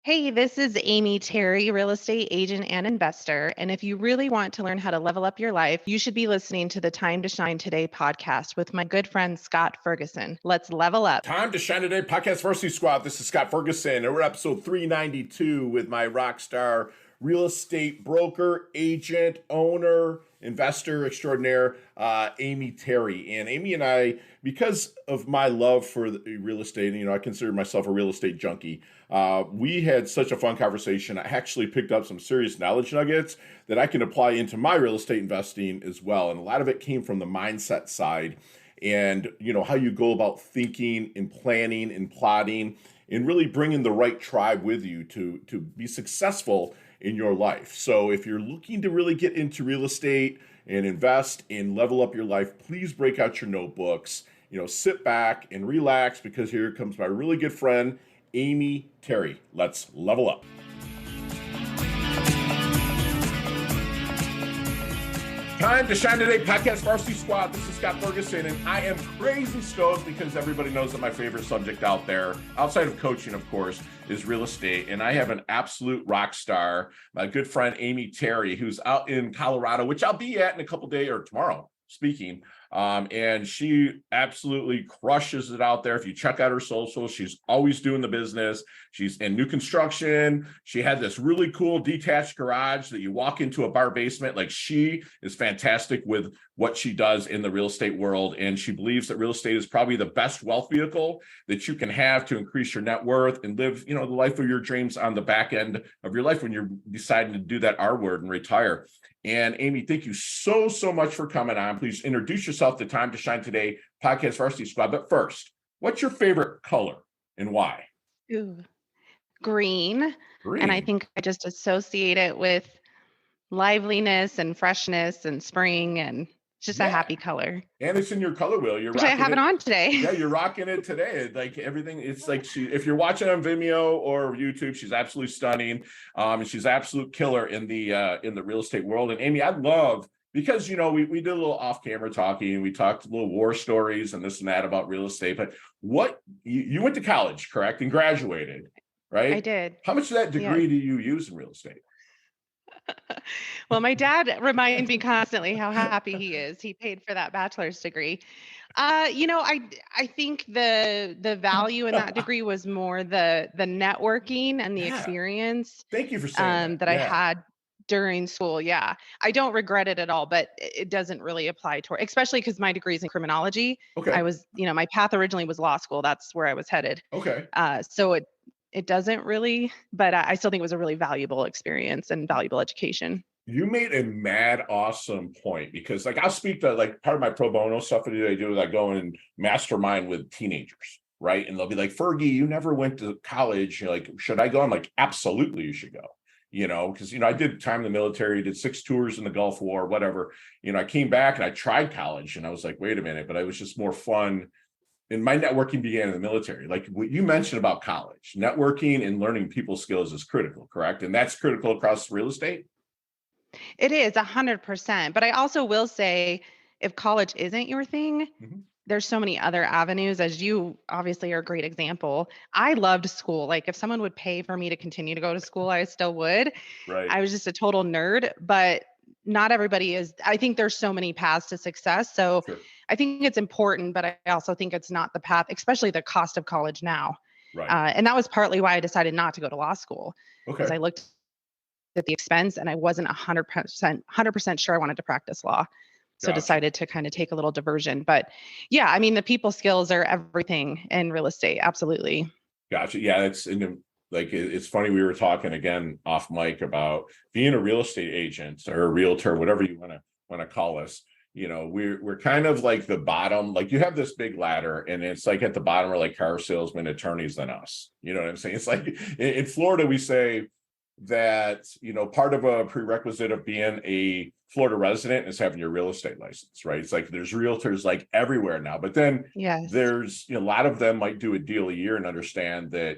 Hey, this is Amy Terry, real estate agent and investor. And if you really want to learn how to level up your life, you should be listening to the Time to Shine Today podcast with my good friend Scott Ferguson. Let's level up. Time to Shine Today podcast Varsity Squad. This is Scott Ferguson, and we're episode 392 with my rock star real estate broker, agent, owner, investor extraordinaire, Amy Terry. And Amy and I, because of my love for real estate, and I consider myself a real estate junkie, we had such a fun conversation. I actually picked up some serious knowledge nuggets that I can apply into my real estate investing as well. And a lot of it came from the mindset side and how you go about thinking and planning and plotting and really bringing the right tribe with you to be successful in your life. So if you're looking to really get into real estate and invest and level up your life, please break out your notebooks, sit back and relax, because here comes my really good friend, Amy Terry. Let's level up. Time to Shine Today podcast Varsity Squad. This is Scott Ferguson, and I am crazy stoked because everybody knows that my favorite subject out there, outside of coaching, of course, is real estate. And I have an absolute rock star, my good friend Amy Terry, who's out in Colorado, which I'll be at in a couple days or tomorrow speaking. And she absolutely crushes it out there. If you check out her socials, she's always doing the business. She's in new construction. She had this really cool detached garage that you walk into a bar basement. Like, she is fantastic with what she does in the real estate world. And she believes that real estate is probably the best wealth vehicle that you can have to increase your net worth and live, the life of your dreams on the back end of your life when you're deciding to do that R word and retire. And Amy, thank you so much for coming on. Please introduce yourself to Time to Shine Today podcast Varsity Squad. But first, what's your favorite color and why? Ooh, green. And I think I just associate it with liveliness and freshness and spring, and just a happy color. And it's in your color wheel. Which I have it on today. Yeah, you're rocking it today. Like everything, it's like if you're watching on Vimeo or YouTube, she's absolutely stunning. And she's absolute killer in the real estate world. And Amy, I love, because we did a little off-camera talking, we talked a little war stories and this and that about real estate. But what you went to college, correct, and graduated, right? I did. How much of that degree do you use in real estate? Well, my dad reminds me constantly how happy he is. He paid for that bachelor's degree. I think the value in that degree was more the networking and the experience. Thank you for saying that I had during school. Yeah, I don't regret it at all, but it doesn't really apply to, especially because my degree is in criminology. Okay. I was, my path originally was law school. That's where I was headed. Okay. So it doesn't really, but I still think it was a really valuable experience and valuable education. You made a mad awesome point, because I'll speak to part of my pro bono stuff that I do is I go and mastermind with teenagers, right? And they'll be like, Fergie, you never went to college. You're like, should I go? I'm like, absolutely, you should go. Because I did time in the military, did 6 tours in the Gulf War, whatever. I came back and I tried college, and I was like, wait a minute, but it was just more fun. And my networking began in the military. Like what you mentioned about college, networking and learning people skills is critical, correct? And that's critical across real estate? It is 100%. But I also will say, if college isn't your thing, there's so many other avenues, as you obviously are a great example. I loved school. Like, if someone would pay for me to continue to go to school, I still would. Right. I was just a total nerd, but not everybody is. I think there's so many paths to success. So sure. I think it's important, but I also think it's not the path, especially the cost of college now. Right. And that was partly why I decided not to go to law school. Because I looked at the expense and I wasn't 100% sure I wanted to practice law. So decided to kind of take a little diversion. But yeah, I mean, the people skills are everything in real estate. Absolutely. Gotcha. Yeah, it's funny. We were talking again off mic about being a real estate agent or a realtor, whatever you want to call us. We're kind of like the bottom. Like, you have this big ladder, and it's like at the bottom are like car salesmen, attorneys than us. You know what I'm saying? It's like in Florida, we say that, part of a prerequisite of being a Florida resident is having your real estate license, right? It's like there's realtors like everywhere now, but then there's, a lot of them might do a deal a year and understand that,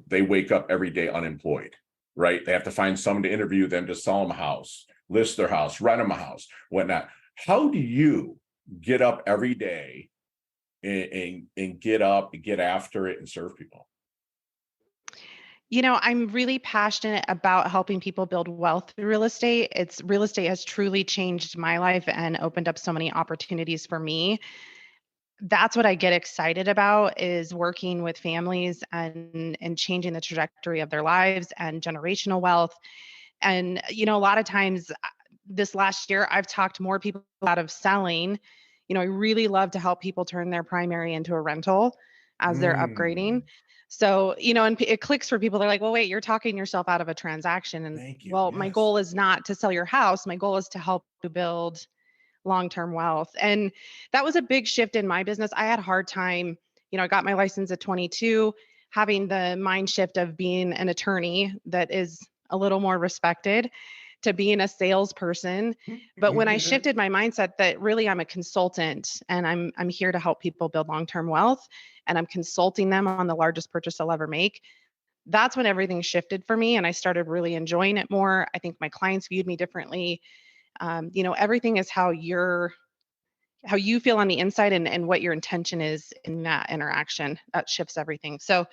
they wake up every day unemployed, right? They have to find someone to interview them, to sell them a house, list their house, rent them a house, whatnot. How do you get up every day and get up and get after it and serve people? I'm really passionate about helping people build wealth through real estate. Real estate has truly changed my life and opened up so many opportunities for me. That's what I get excited about, is working with families and changing the trajectory of their lives and generational wealth. And a lot of times this last year, I've talked more people out of selling. I really love to help people turn their primary into a rental as they're upgrading. Mm, So, and it clicks for people. They're like, well, wait, you're talking yourself out of a transaction. And thank you. well, my Yes. goal is not to sell your house. My goal is to help you build long-term wealth. And that was a big shift in my business. I had a hard time, I got my license at 22, having the mind shift of being an attorney that is a little more respected to being a salesperson. But when I shifted my mindset that really I'm a consultant and I'm here to help people build long-term wealth, and I'm consulting them on the largest purchase they'll ever make, that's when everything shifted for me and I started really enjoying it more. I think my clients viewed me differently. Everything is how you feel on the inside and what your intention is in that interaction that shifts everything. So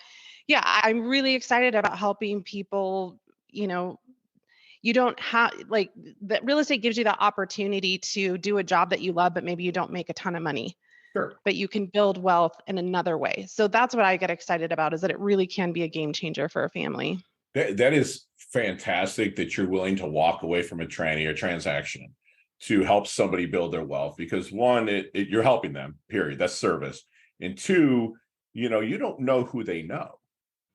yeah, I'm really excited about helping people. You don't have, like, that real estate gives you the opportunity to do a job that you love, but maybe you don't make a ton of money, Sure. but you can build wealth in another way. So that's what I get excited about, is that it really can be a game changer for a family. That is fantastic that you're willing to walk away from a tranny or transaction to help somebody build their wealth, because one, you're helping them, period. That's service. And two, you don't know who they know.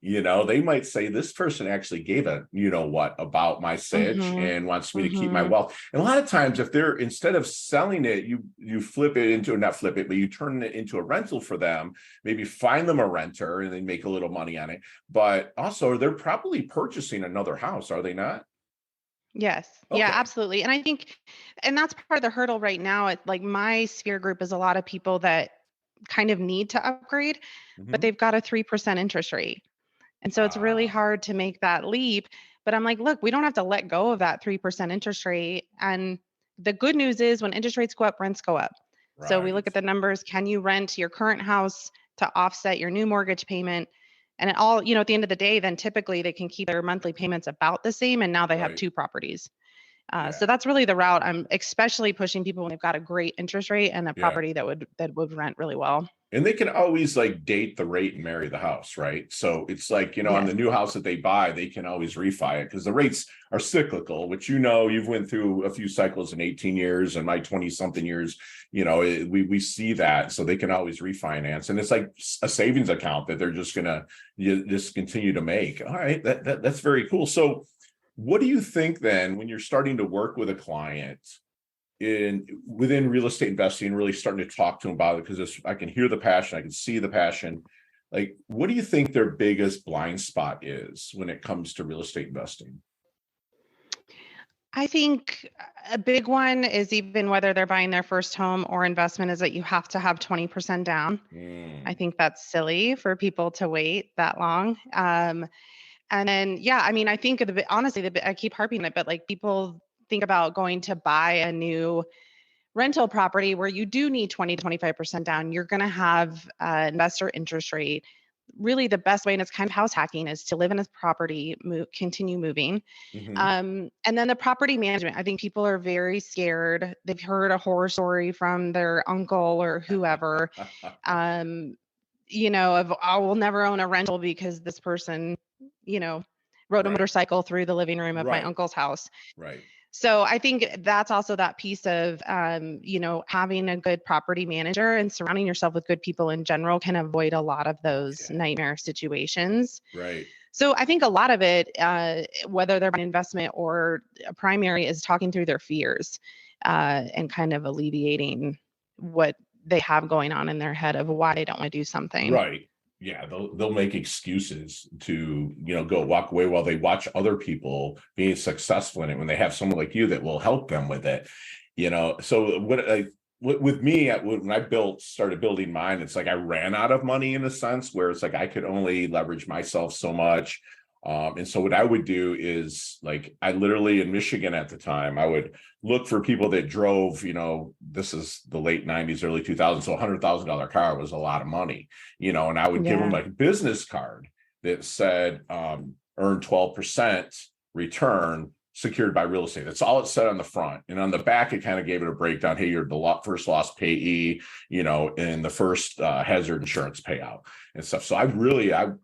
They might say, this person actually gave a, what about my sitch Mhm. and wants me to keep my Mhm. wealth. And a lot of times, if they're, instead of selling it, you flip it into, not flip it, but you turn it into a rental for them, maybe find them a renter and then make a little money on it. But also they're probably purchasing another house, are they not? Yes. Yeah, Okay. absolutely. And I think, and that's part of the hurdle right now. Like, my sphere group is a lot of people that kind of need to upgrade, but Mhm. they've got a 3% interest rate. And so it's really Ah, hard to make that leap. But I'm like, look, we don't have to let go of that 3% interest rate. And the good news is, when interest rates go up, rents go up. So we look right. at the numbers. Can you rent your current house to offset your new mortgage payment? And it all, at the end of the day, then typically they can keep their monthly payments about the same. And now they have Right. two properties. So Yeah. that's really the route I'm especially pushing people when they've got a great interest rate and a Yeah. property that would rent really well. And they can always like date the rate and marry the house, right? So it's like, on Yes. the new house that they buy, they can always refi it because the rates are cyclical, which, you've went through a few cycles in 18 years and my 20 something years, we see that. So they can always refinance. And it's like a savings account that they're just going to just continue to make. All right. That's very cool. So what do you think then when you're starting to work with a client within real estate investing, really starting to talk to them about it, because I can hear the passion, I can see the passion. Like, what do you think their biggest blind spot is when it comes to real estate investing? I think a big one is, even whether they're buying their first home or investment, is that you have to have 20% down. I Mm, think that's silly for people to wait that long. And then, yeah, I mean, I think honestly, I keep harping on it, but like, people think about going to buy a new rental property where you do need 20 to 25% down. You're going to have investor interest rate. Really, the best way, and it's kind of house hacking, is to live in a property, continue moving. hmm And then the property management. I think people are very scared. They've heard a horror story from their uncle or whoever, um, of, I will never own a rental because this person, you know, rode a Right, motorcycle through the living room of my right, uncle's house. right. So I think that's also that piece of, having a good property manager and surrounding yourself with good people in general can avoid a lot of those Yeah, nightmare situations. right. So I think a lot of it, whether they're an investment or a primary, is talking through their fears and kind of alleviating what they have going on in their head of why they don't want to do something. Right. Yeah, they'll make excuses to, go walk away while they watch other people being successful in it when they have someone like you that will help them with it. So with me, when I started building mine, it's like I ran out of money, in a sense where it's like I could only leverage myself so much. And so what I would do is, like, I literally, in Michigan at the time, I would look for people that drove, this is the late 90s, early 2000s. So $100,000 car was a lot of money, and I would give them Yeah. like a business card that said, earn 12% return secured by real estate. That's all it said on the front. And on the back, it kind of gave it a breakdown. Hey, you're the first loss payee, in the first hazard insurance payout and stuff. So I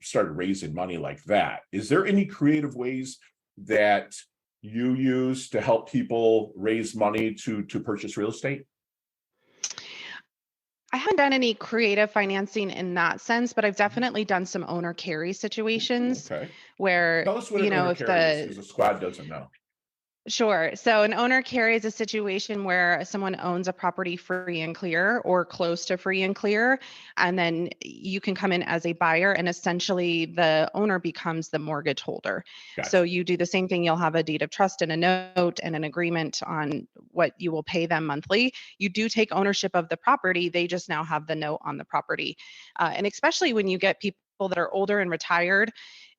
started raising money like that. Is there any creative ways that you use to help people raise money to purchase real estate? I haven't done any creative financing in that sense, but I've definitely done some owner carry situations where, tell us what an owner carry is, because the squad doesn't know. Sure. So an owner carry is a situation where someone owns a property free and clear or close to free and clear, and then you can come in as a buyer and essentially the owner becomes the mortgage holder. Gotcha. So you do the same thing. You'll have a deed of trust and a note and an agreement on what you will pay them monthly. You do take ownership of the property. They just now have the note on the property. And especially when you get people that are older and retired,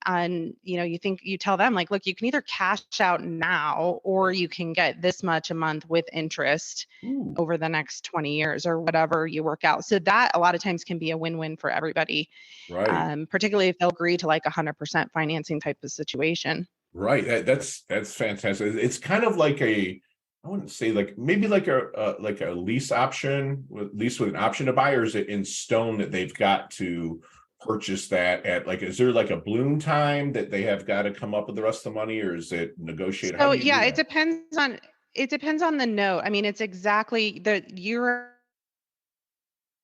and you tell them like, look, you can either cash out now or you can get this much a month with interest over the next 20 years or whatever you work out. So that a lot of times can be a win-win for everybody, right? Particularly if they'll agree to like 100% financing type of situation. Right. That's fantastic. It's kind of like I wouldn't say maybe like a lease option, lease with an option to buy, or is it in stone that they've got to purchase that at is there like a balloon time that they have got to come up with the rest of the money, or is it negotiated? So yeah, it depends on the note. I mean, it's exactly you're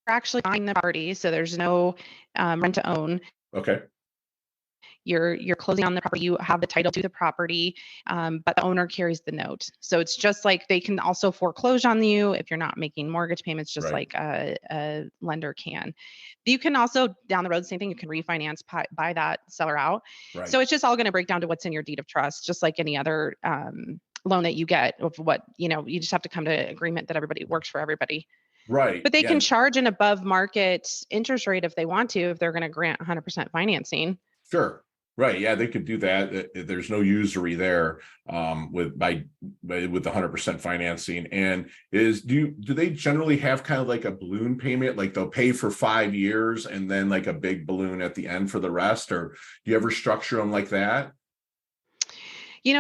actually buying the property, so there's no rent to own. Okay. You're closing on the property. You have the title to the property, but the owner carries the note. So it's just like they can also foreclose on you if you're not making mortgage payments, just like a lender can. You can also, down the road, same thing, you can refinance, buy that seller out. Right. So it's just all going to break down to what's in your deed of trust, just like any other loan that you get of what, you just have to come to agreement that everybody works for everybody. Right. But they can charge an above market interest rate if they want to, if they're going to grant 100% financing. Sure. Right. Yeah, they could do that. There's no usury there with the 100% financing. And do they generally have kind of like a balloon payment, like they'll pay for 5 years and then like a big balloon at the end for the rest? Or do you ever structure them like that?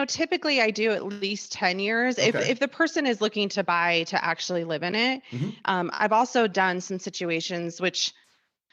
Typically I do at least 10 years. Okay. If the person is looking to buy to actually live in it. Mm-hmm. I've also done some situations, which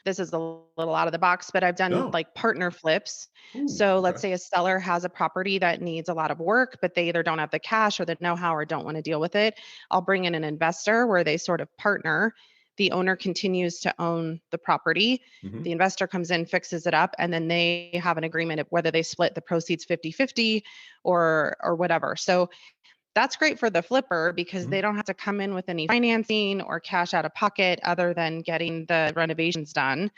this is a little out of the box, but I've done like partner flips. Ooh, so let's say a seller has a property that needs a lot of work, but they either don't have the cash or the know-how or don't want to deal with it. I'll bring in an investor where they sort of partner. The owner continues to own the property. Mm-hmm. The investor comes in, fixes it up, and then they have an agreement of whether they split the proceeds 50-50 or whatever. So that's great for the flipper because they don't have to come in with any financing or cash out of pocket other than getting the renovations done.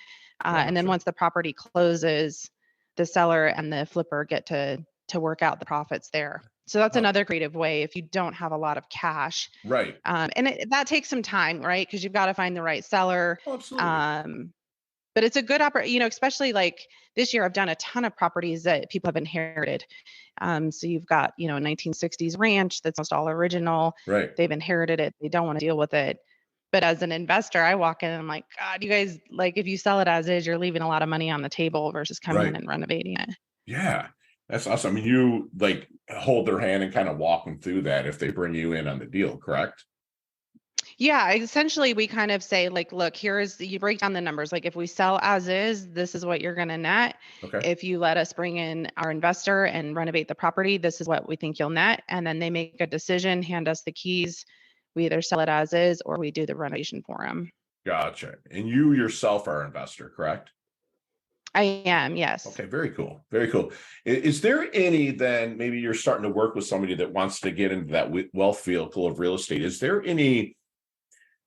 And then once the property closes, the seller and the flipper get to work out the profits there. So that's another creative way if you don't have a lot of cash. Right. And that takes some time, right? Because you've got to find the right seller. Oh, absolutely. But it's a good opportunity, especially like this year, I've done a ton of properties that people have inherited. So you've got, a 1960s ranch that's almost all original. Right. They've inherited it. They don't want to deal with it. But as an investor, I walk in and I'm like, God, you guys, if you sell it as is, you're leaving a lot of money on the table versus coming in and renovating it. Yeah, that's awesome. I mean, you hold their hand and kind of walk them through that if they bring you in on the deal, correct? Yeah, essentially we kind of say look, you break down the numbers. Like if we sell as is, this is what you're going to net. Okay. If you let us bring in our investor and renovate the property, this is what we think you'll net. And then they make a decision, hand us the keys. We either sell it as is or we do the renovation for them. Gotcha. And you yourself are an investor, correct? I am, yes. Okay, very cool. Very cool. Is there any, then maybe you're starting to work with somebody that wants to get into that wealth vehicle of real estate. Is there any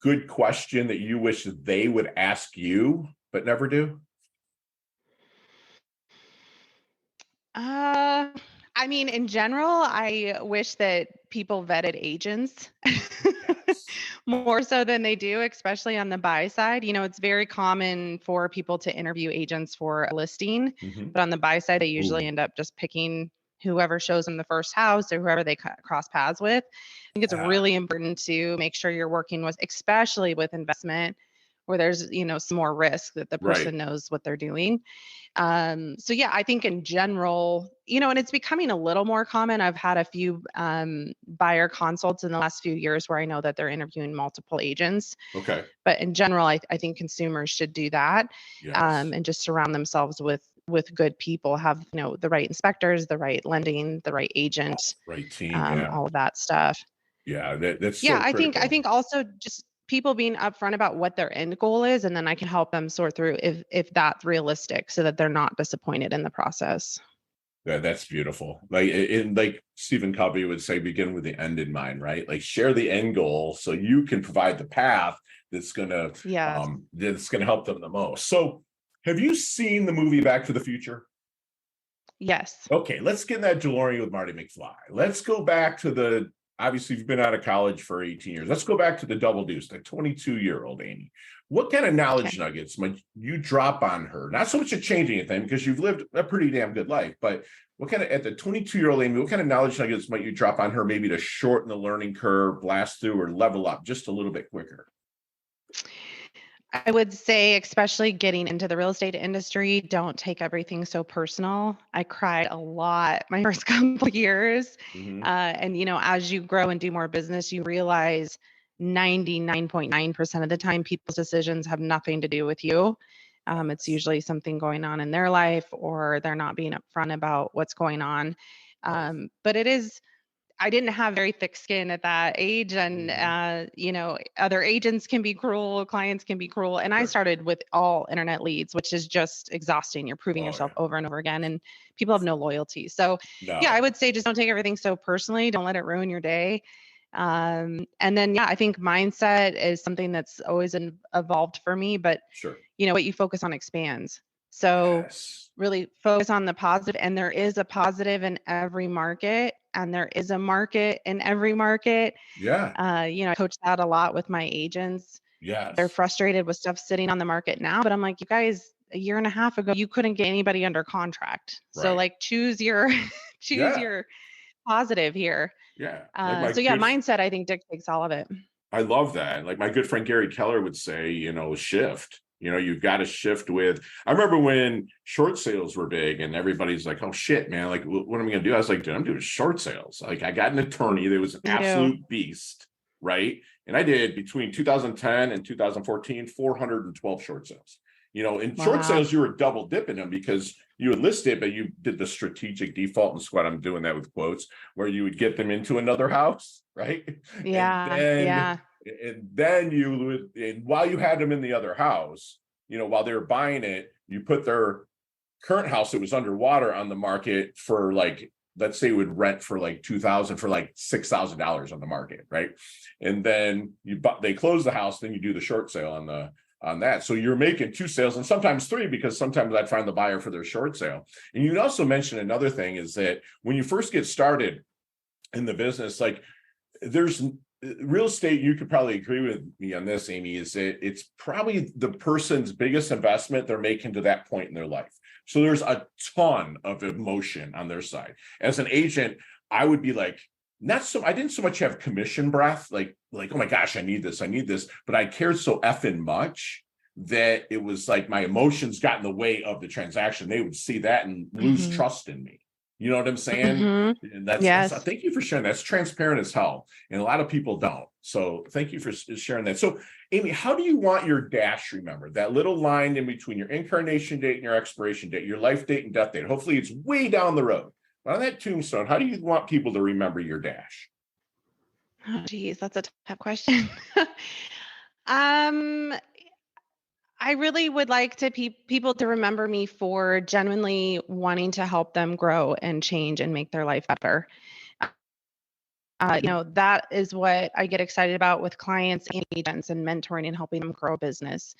good question that you wish that they would ask you but never do? I mean, in general, I wish that people vetted agents more so than they do, especially on the buy side. It's very common for people to interview agents for a listing, but on the buy side, they usually end up just picking whoever shows them the first house or whoever they cross paths with. I think it's really important to make sure you're working with, especially with investment, where there's, some more risk that the Right. person knows what they're doing. So yeah, I think in general, and it's becoming a little more common. I've had a few buyer consults in the last few years where I know that they're interviewing multiple agents. Okay. But in general, I think consumers should do that, Yes. and just surround themselves with good people, have, the right inspectors, the right lending, the right agent, Right team. Yeah. all of that stuff. Yeah. That's Yeah, so I critical. think also just people being upfront about what their end goal is, and then I can help them sort through if that's realistic, so that they're not disappointed in the process. That's beautiful. Like Stephen Covey would say, begin with the end in mind, right? Like share the end goal so you can provide the path Yes. that's gonna help them the most. So have you seen the movie Back to the Future? Yes. Okay, let's get in that DeLorean with Marty McFly. Let's go back to obviously you've been out of college for 18 years. Let's go back to the Double Deuce, the 22-year-old Amy. What kind of knowledge Okay. nuggets might you drop on her? Not so much to change anything because you've lived a pretty damn good life, but at the 22-year-old Amy, what kind of knowledge nuggets might you drop on her maybe to shorten the learning curve, blast through, or level up just a little bit quicker? I would say, especially getting into the real estate industry, don't take everything so personal. I cried a lot my first couple of years. Mm-hmm. And, as you grow and do more business, you realize 99.9% of the time, people's decisions have nothing to do with you. It's usually something going on in their life, or they're not being upfront about what's going on. But I didn't have very thick skin at that age, and other agents can be cruel, clients can be cruel, and I Sure. started with all internet leads, which is just exhausting. You're proving Oh yourself yeah. over and over again, and people have no loyalty. So yeah, I No. would say just don't take everything so personally. Don't let it ruin your day. And then I think mindset is something that's always evolved for me, but Sure. what you focus on expands. So Yes. really focus on the positive, and there is a positive in every market, and there is a market in every market. Yeah. I coach that a lot with my agents. They're Yes. frustrated with stuff sitting on the market now, but I'm like, you guys, a year and a half ago, you couldn't get anybody under contract. So Right. like choose your choose Yeah. your positive here. Yeah. Like my So yeah, good mindset I think dictates all of it. I love that. Like my good friend Gary Keller would say, shift. You've got to shift with. I remember when short sales were big and everybody's like, oh shit, man, like what am I going to do? I was like, dude, I'm doing short sales. Like I got an attorney that was an Me too. absolute beast, right? And I did between 2010 and 2014, 412 short sales. In short Wow. sales, you were double dipping them because you would list it, but you did the strategic default and squat. I'm doing that with quotes where you would get them into another house, right? And Yeah. then Yeah. and then you would, and while you had them in the other house, while they were buying it, you put their current house that was underwater on the market for like, let's say would rent for like 2,000 for like $6,000 on the market, right? And then they close the house, then you do the short sale on that. So you're making two sales and sometimes three, because sometimes I'd find the buyer for their short sale. And you also mentioned another thing is that when you first get started in the business, like there's real estate, you could probably agree with me on this, Amy, is that it's probably the person's biggest investment they're making to that point in their life. So there's a ton of emotion on their side. As an agent, I would be like, I didn't so much have commission breath, like, oh my gosh, I need this, but I cared so effing much that it was like my emotions got in the way of the transaction. They would see that and lose Mm-hmm. trust in me. You know what I'm saying? Mm-hmm. And that's Yes. thank you for sharing. That's transparent as hell. And a lot of people don't. So thank you for sharing that. So Amy, how do you want your dash remembered? That little line in between your incarnation date and your expiration date, your life date and death date. Hopefully it's way down the road. But on that tombstone, how do you want people to remember your dash? Oh, geez, that's a tough question. um, I really would like to people to remember me for genuinely wanting to help them grow and change and make their life better. That is what I get excited about with clients and agents and mentoring and helping them grow a business.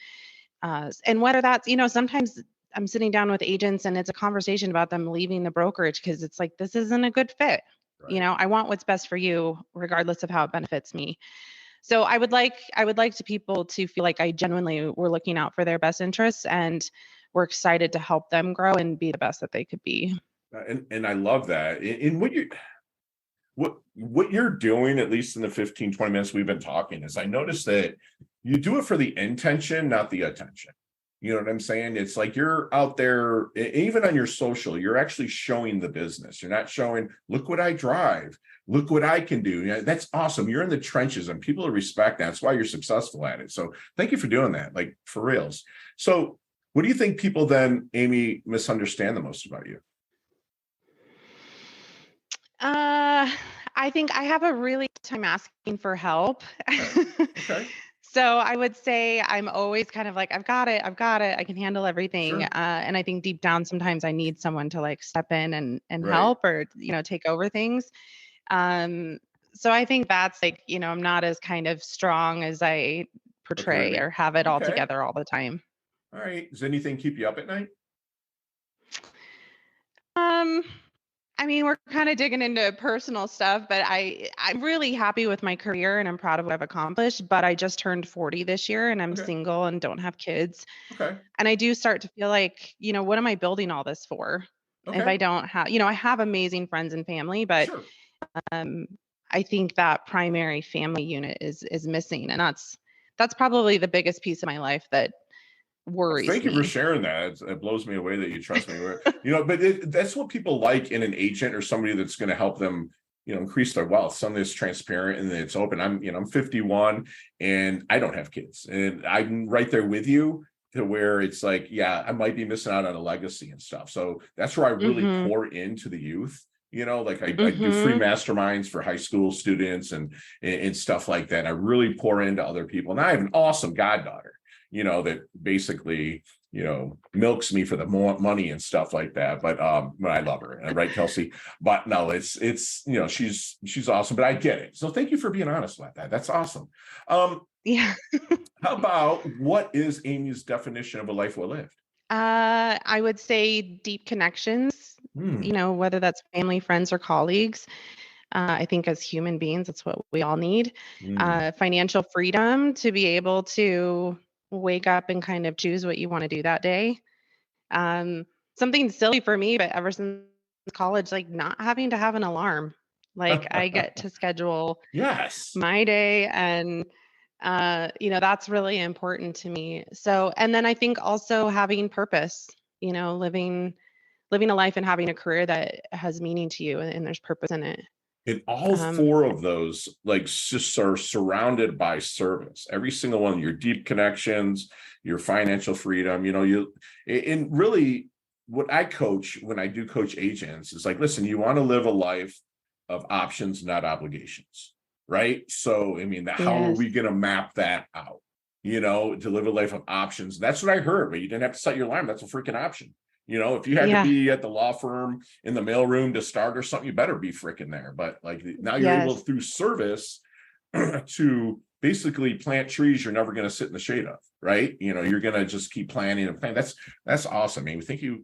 And whether that's, sometimes I'm sitting down with agents and it's a conversation about them leaving the brokerage because it's like, this isn't a good fit. Right. I want what's best for you, regardless of how it benefits me. So I would like to people to feel like I genuinely were looking out for their best interests, and we're excited to help them grow and be the best that they could be. And I love that. In what you're doing, at least in the 15, 20 minutes we've been talking, is I noticed that you do it for the intention, not the attention. You know what I'm saying? It's like you're out there, even on your social, you're actually showing the business. You're not showing, look what I drive, look what I can do. Yeah, that's awesome. You're in the trenches and people respect that. That's why you're successful at it. So thank you for doing that, like for reals. So what do you think people then, Amy, misunderstand the most about you? I think I have a really tough time asking for help. Okay. So I would say I'm always kind of like, I've got it, I can handle everything. Sure. And I think deep down, sometimes I need someone to like step in and Right. help or, take over things. So I think that's like, I'm not as kind of strong as I portray or have it all Okay. together all the time. All right. Does anything keep you up at night? I mean, we're kind of digging into personal stuff, but I'm really happy with my career and I'm proud of what I've accomplished. But I just turned 40 this year and I'm single and don't have kids. Okay. And I do start to feel like, what am I building all this for? Okay. If I don't have, I have amazing friends and family, but Sure. I think that primary family unit is missing. And that's probably the biggest piece of my life that worries Thank you for me. sharing that. It blows me away that you trust me. But that's what people like in an agent or somebody that's going to help them, increase their wealth. Something that's transparent and it's open. I'm 51 and I don't have kids, and I'm right there with you to where it's like, yeah, I might be missing out on a legacy and stuff. So that's where I really pour into the youth. Like I do free masterminds for high school students and stuff like that. I really pour into other people, and I have an awesome goddaughter, that basically, milks me for the money and stuff like that. But I love her, and right, Kelsey. But no, it's she's awesome. But I get it. So thank you for being honest about that. That's awesome. Yeah. How about, what is Amy's definition of a life well lived? I would say deep connections. Whether that's family, friends, or colleagues. I think as human beings, that's what we all need. Financial freedom to be able to wake up and kind of choose what you want to do that day. Something silly for me, but ever since college, like not having to have an alarm. Like I get to schedule my day, and that's really important to me. So, and then I think also having purpose, living a life and having a career that has meaning to you and there's purpose in it. And all four of those, like, just are surrounded by service. Every single one, your deep connections, your financial freedom, and really what I coach when I do coach agents is like, listen, you want to live a life of options, not obligations, right? So, I mean, how are we going to map that out? To live a life of options. That's what I heard, but you didn't have to set your alarm. That's a freaking option. If you had to be at the law firm in the mailroom to start or something, you better be freaking there. But like now you're able through service to basically plant trees you're never going to sit in the shade of, right? You're going to just keep planting and planting. That's awesome, Amy. Thank you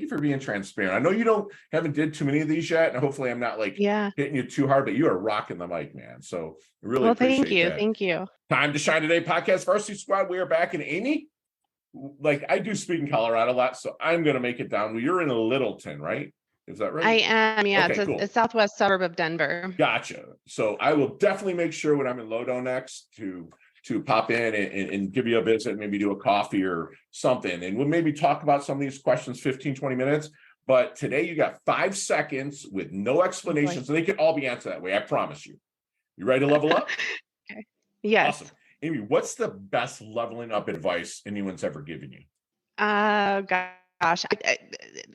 for being transparent. I know you haven't did too many of these yet, and hopefully I'm not like hitting you too hard, but you are rocking the mic, man. So I really appreciate that. Thank you. Time to Shine Today podcast Varsity Squad. We are back, and Amy, like, I do speak in Colorado a lot, so I'm going to make it down. You're in Littleton, right? Is that right? I am, yeah. Okay, it's a southwest suburb of Denver. Gotcha. So I will definitely make sure when I'm in Lodo next to pop in and give you a visit, maybe do a coffee or something. And we'll maybe talk about some of these questions, 15, 20 minutes. But today you got 5 seconds with no explanation, so they can all be answered that way. I promise you. You ready to level up? Okay. Yes. Awesome. Amy, what's the best leveling up advice anyone's ever given you? Gosh,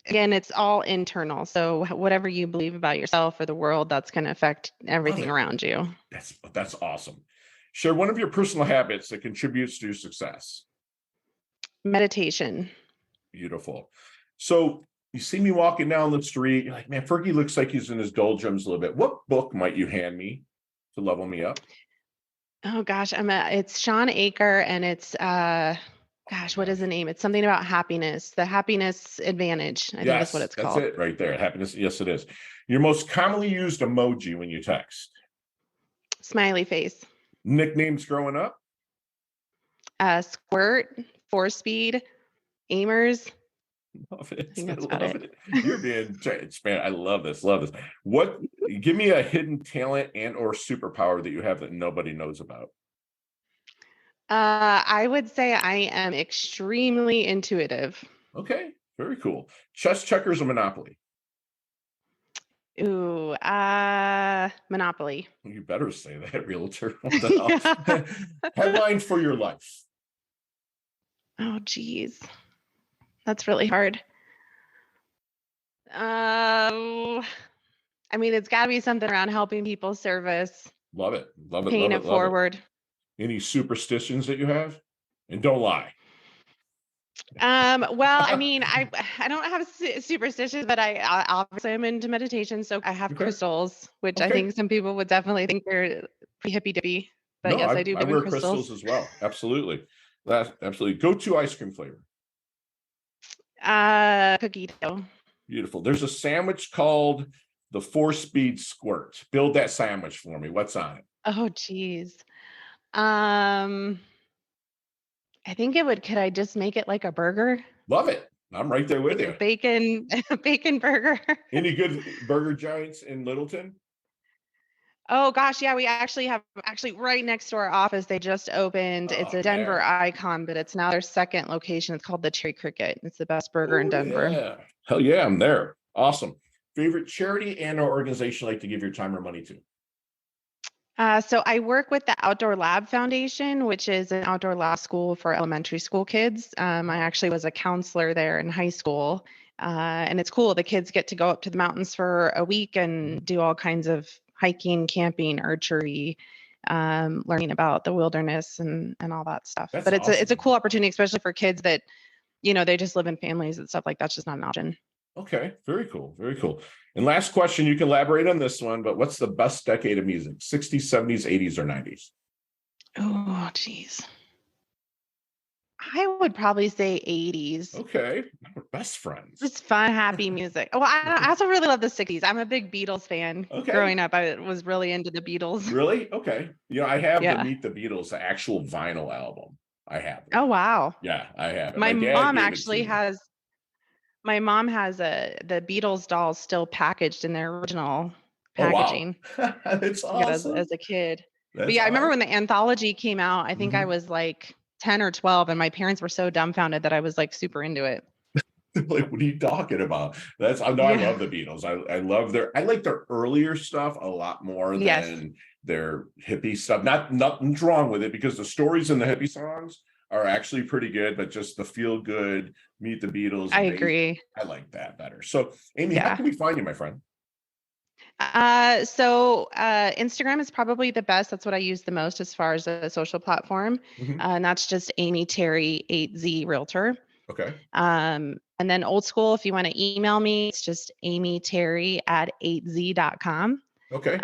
again, it's all internal. So whatever you believe about yourself or the world, that's going to affect everything around you. That's awesome. Share one of your personal habits that contributes to your success. Meditation. Beautiful. So you see me walking down the street, you're like, man, Fergie looks like he's in his doldrums a little bit. What book might you hand me to level me up? Oh gosh, it's Sean Aker, and it's what is the name? It's something about happiness. The Happiness Advantage. I think that's what it's called. That's it right there. Happiness. Yes, it is. Your most commonly used emoji when you text? Smiley face. Nicknames growing up? Squirt, 4-speed, Aimers. Love it. I love it. You're being transparent. I love this. Give me a hidden talent and or superpower that you have that nobody knows about. I would say I am extremely intuitive. Okay, very cool. Chess, checkers, or Monopoly? Ooh, Monopoly. You better say that, realtor. What the Yeah. hell? Headline for your life. Oh, geez. That's really hard. Um, I mean, it's got to be something around helping people service, Love it. Love it. paying Love it it. Love it. forward. Any superstitions that you have? And don't lie. Well, I mean, I don't have superstitions, but I obviously I'm into meditation, so I have Okay. crystals, which I Okay. think some people would definitely think they're pretty hippy dippy. But No, yes, I I, do I believe in wear crystals crystals. as well. Absolutely. That absolutely. Go to ice cream flavor. Cookie dough. Beautiful. There's a sandwich called the 4-speed squirt. Build that sandwich for me. What's on it? Oh, geez. Um, I think it would. Could I just make it like a burger, Love it. I'm right there with like a you. bacon burger? Any good burger giants in Littleton? Oh gosh, yeah, we actually have right next to our office. They just opened. It's Oh a Denver man. icon, but it's now their second location. It's called the Cherry Cricket. It's the best burger in Oh Denver. yeah. Hell yeah, I'm there. Awesome. Favorite charity and or organization like to give your time or money to? So I work with the Outdoor Lab Foundation, which is an outdoor lab school for elementary school kids. I actually was a counselor there in high school, and it's cool. The kids get to go up to the mountains for a week and do all kinds of hiking, camping, archery, learning about the wilderness and all that stuff. That's But it's a awesome. cool opportunity, especially for kids that they just live in families and stuff like that's just not an option. Okay, very cool. Very cool. And last question, you can elaborate on this one, but what's the best decade of music? 60s, 70s, 80s, or 90s? Oh, geez. I would probably say 80s. Okay, we're best friends. Just fun, happy music. Oh, I also really love the 60s. I'm a big Beatles fan. Okay, Growing up, I was really into the Beatles. really? Okay. I have the Yeah. Meet the Beatles, the actual vinyl album. I have it. Oh, wow. Yeah, I have it. My My dad mom gave it to actually me. has the Beatles dolls still packaged in their original Oh, wow. packaging. That's Yeah, awesome. as a kid. But That's yeah, I remember awesome. when the anthology came out, I think I Mhm. was like 10 or 12, and my parents were so dumbfounded that I was like super into it. Like, what are you talking about? I know I Yeah. love the Beatles. I like their earlier stuff a lot more Yes, than their hippie stuff. Nothing's wrong with it because the stories in the hippie songs are actually pretty good, but just the feel good, Meet the Beatles, I amazing. agree. I like that better. So, Amy, how Yeah. can we find you, my friend? Instagram is probably the best. That's what I use the most as far as a social platform. Mhm. And that's just Amy Terry 8Z Realtor. Okay. And then old school, if you want to email me, it's just amyterry@8z.com. Okay.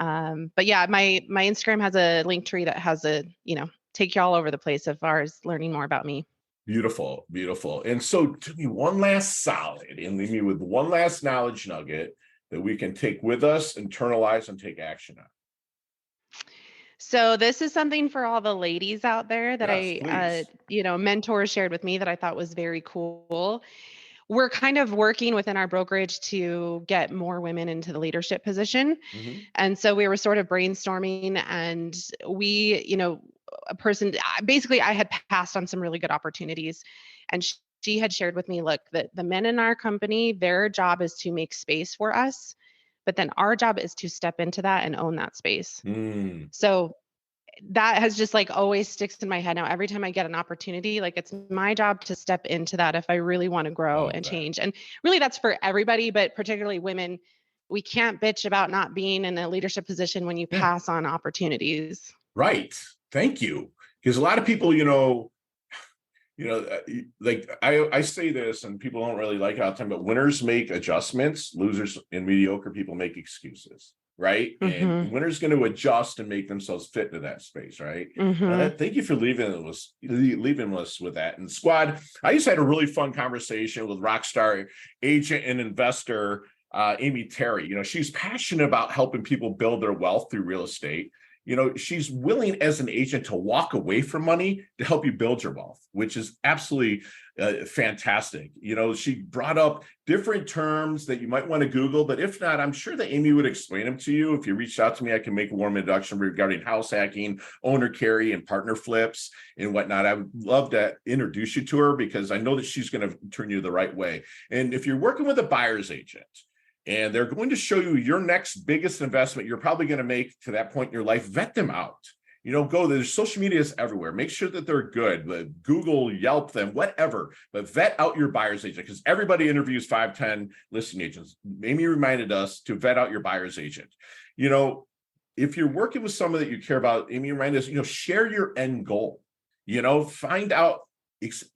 But yeah, my Instagram has a link tree that has take you all over the place as far as learning more about me. Beautiful, beautiful. And so do me one last solid and leave me with one last knowledge nugget that we can take with us, internalize, and take action on. So this is something for all the ladies out there that Yes, please. mentors shared with me that I thought was very cool. We're kind of working within our brokerage to get more women into the leadership position. Mhm. And so we were sort of brainstorming, and a person, basically I had passed on some really good opportunities, and she had shared with me, look, that the men in our company, their job is to make space for us, but then our job is to step into that and own that space. Mm, So that has just like always sticks in my head now. Every time I get an opportunity, like it's my job to step into that if I really want to grow love and that. change. And really that's for everybody, but particularly women. We can't bitch about not being in a leadership position when you Yeah, pass on opportunities. right. Thank you. Because a lot of people, like I say this and people don't really like it all the time, but winners make adjustments, losers and mediocre people make excuses, right? And Mhm. winners going to adjust and make themselves fit into that space, right? Mhm. Thank you for leaving us with that. And squad, I just had a really fun conversation with rockstar agent and investor Amy Terry. She's passionate about helping people build their wealth through real estate. she's willing as an agent to walk away from money to help you build your wealth, which is absolutely fantastic. She brought up different terms that you might want to Google, but if not, I'm sure that Amy would explain them to you. If you reached out to me, I can make a warm introduction regarding house hacking, owner carry, and partner flips and whatnot. I would love to introduce you to her because I know that she's going to turn you the right way. And if you're working with a buyer's agent, and they're going to show you your next biggest investment you're probably going to make to that point in your life, vet them out. There's social media is everywhere. Make sure that they're good. Google, Yelp them, whatever. But vet out your buyer's agent because everybody interviews 5, 10 listing agents. Amy reminded us to vet out your buyer's agent. If you're working with someone that you care about, Amy reminded us, share your end goal. Find out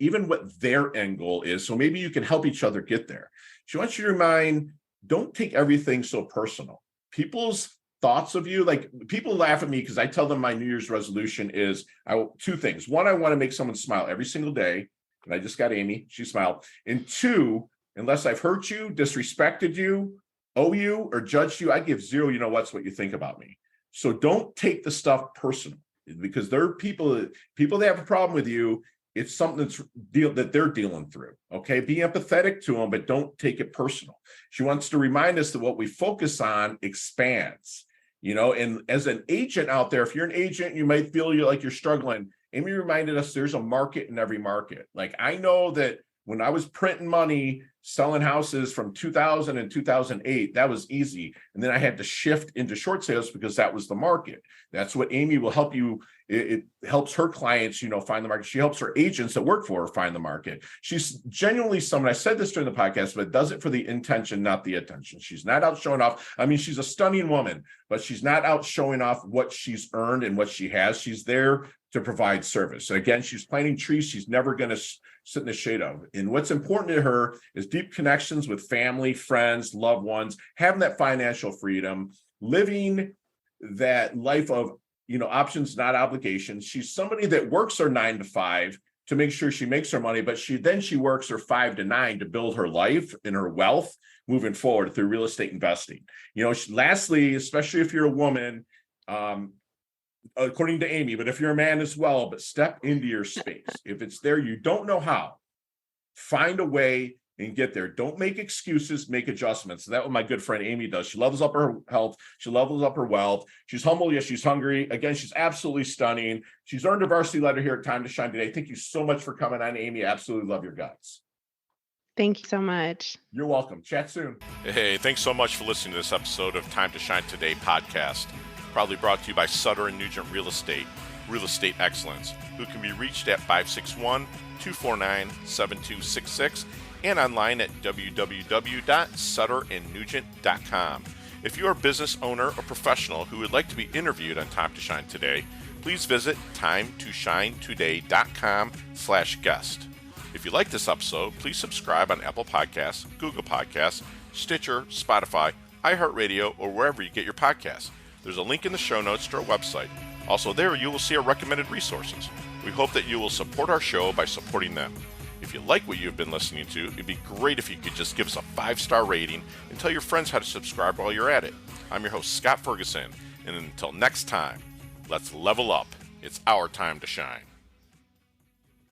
even what their end goal is. So maybe you can help each other get there. She wants you to remind, don't take everything so personal. People's thoughts of you, like people laugh at me because I tell them my New Year's resolution is two things. One, I want to make someone smile every single day. And I just got Amy, she smiled. And two, unless I've hurt you, disrespected you, owe you, or judged you, I give zero, what you think about me. So don't take the stuff personal because there are people that have a problem with you. It's something that they're dealing through. Okay. Be empathetic to them, but don't take it personal. She wants to remind us that what we focus on expands, and as an agent out there, if you're an agent, you might feel like you're struggling. Amy reminded us there's a market in every market. Like I know that when I was printing money, selling houses from 2000 and 2008, that was easy. And then I had to shift into short sales because that was the market. That's what Amy will help you. It helps her clients, find the market. She helps her agents that work for her find the market. She's genuinely someone, I said this during the podcast, but does it for the intention, not the attention. She's not out showing off. I mean, she's a stunning woman, but she's not out showing off what she's earned and what she has. She's there to provide service. And again, she's planting trees she's never going to sit in the shade of. And what's important to her is deep connections with family, friends, loved ones, having that financial freedom, living that life of, options, not obligations. She's somebody that works her 9 to 5 to make sure she makes her money, but she works her 5 to 9 to build her life and her wealth moving forward through real estate investing. Lastly, especially if you're a woman, according to Amy, but if you're a man as well, but step into your space. If it's there, you don't know how, find a way and get there. Don't make excuses, make adjustments. That's what my good friend Amy does. She levels up her health. She levels up her wealth. She's humble. Yes, she's hungry. Again, she's absolutely stunning. She's earned a varsity letter here at Time to Shine today. Thank you so much for coming on, Amy. Absolutely love your guts. Thank you so much. You're welcome. Chat soon. Hey, thanks so much for listening to this episode of Time to Shine Today podcast. Proudly brought to you by Sutter & Nugent Real Estate Excellence, who can be reached at 561-249-7266 and online at www.sutterandnugent.com. If you're a business owner or professional who would like to be interviewed on Time to Shine Today, please visit timetoshinetoday.com/guest. If you like this episode, please subscribe on Apple Podcasts, Google Podcasts, Stitcher, Spotify, iHeartRadio, or wherever you get your podcasts. There's a link in the show notes to our website. Also there, you will see our recommended resources. We hope that you will support our show by supporting them. If you like what you've been listening to, it'd be great if you could just give us a 5-star rating and tell your friends how to subscribe while you're at it. I'm your host, Scott Ferguson, and until next time, let's level up. It's our time to shine.